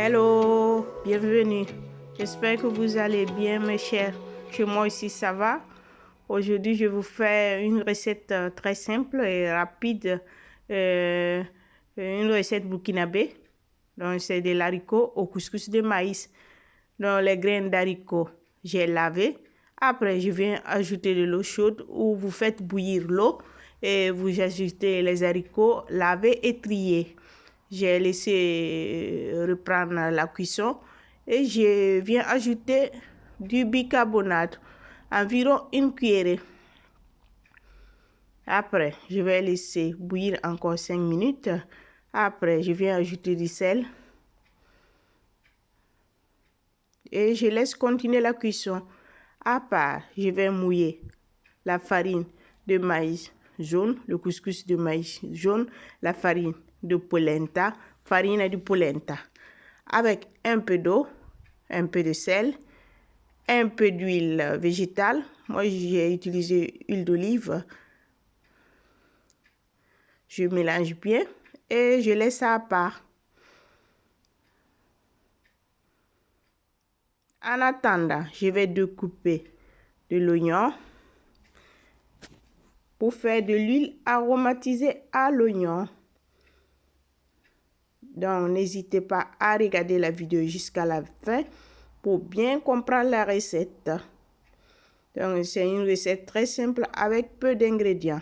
Hello, bienvenue. J'espère que vous allez bien, mes chers. Chez moi aussi, ça va. Aujourd'hui, je vous fais une recette très simple et rapide. Une recette burkinabé. Donc, c'est de l'haricot au couscous de maïs. Donc, les graines d'haricot, j'ai lavé. Après, je viens ajouter de l'eau chaude ou vous faites bouillir l'eau et vous ajoutez les haricots lavés et triés. J'ai laissé reprendre la cuisson et je viens ajouter du bicarbonate, environ une cuillerée. Après, je vais laisser bouillir encore 5 minutes. Après, je viens ajouter du sel. Et je laisse continuer la cuisson. À part, je vais mouiller la farine de maïs jaune, le couscous de maïs jaune, la farine de polenta, farine de polenta, avec un peu d'eau, un peu de sel, un peu d'huile végétale. Moi, j'ai utilisé huile d'olive. Je mélange bien et je laisse ça à part. En attendant, je vais découper de l'oignon pour faire de l'huile aromatisée à l'oignon. Donc, n'hésitez pas à regarder la vidéo jusqu'à la fin pour bien comprendre la recette. Donc, c'est une recette très simple avec peu d'ingrédients.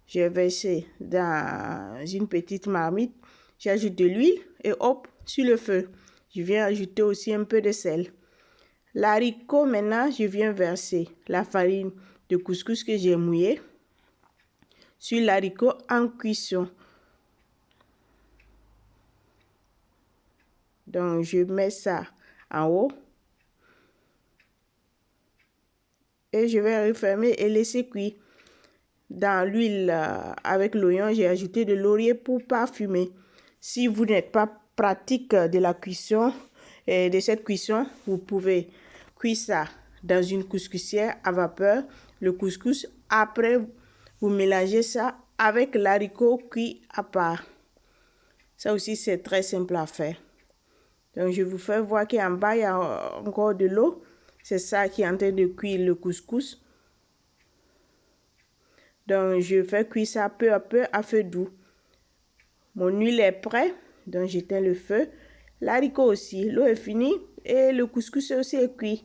Je vais verser dans une petite marmite. J'ajoute de l'huile et hop, sur le feu. Je viens ajouter aussi un peu de sel. L'haricot, maintenant, je viens verser la farine de couscous que j'ai mouillée sur l'haricot en cuisson. Donc, je mets ça en haut. Et je vais refermer et laisser cuire. Dans l'huile avec l'oignon, j'ai ajouté de laurier pour parfumer. Si vous n'êtes pas pratique de la cuisson et de cette cuisson, vous pouvez cuire ça dans une couscoussière à vapeur. Le couscous, après, vous mélangez ça avec l'haricot cuit à part. Ça aussi, c'est très simple à faire. Donc, je vous fais voir qu'en bas, il y a encore de l'eau. C'est ça qui est en train de cuire le couscous. Donc, je fais cuire ça peu à peu à feu doux. Mon huile est prête, donc j'éteins le feu. L'haricot aussi, l'eau est finie et le couscous aussi est cuit.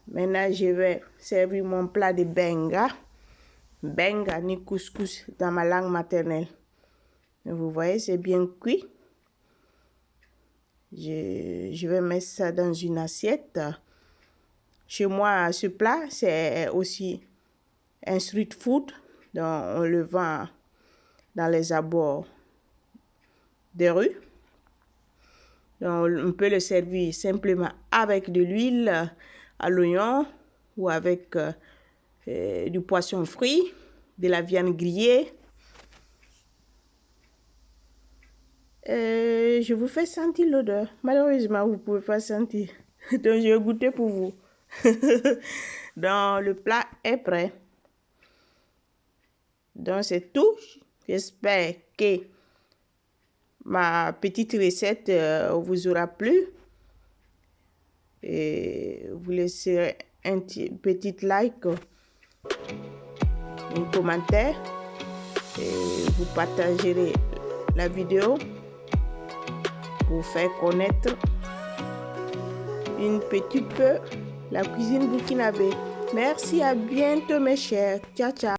Maintenant, je vais servir mon plat de benga. Benga ni couscous dans ma langue maternelle. Vous voyez, c'est bien cuit. Je vais mettre ça dans une assiette. Chez moi, ce plat, c'est aussi un street food. Donc, on le vend dans les abords des rues. Donc, on peut le servir simplement avec de l'huile à l'oignon ou avec du poisson frit, de la viande grillée. Je vous fais sentir l'odeur. Malheureusement, vous ne pouvez pas sentir. Donc, je vais goûter pour vous. Donc, le plat est prêt. Donc, c'est tout. J'espère que ma petite recette vous aura plu. Et vous laisserez un petit like, un commentaire. Et vous partagerez la vidéo pour faire connaître un petit peu la cuisine burkinabé. Merci, à bientôt mes chers. Ciao, ciao.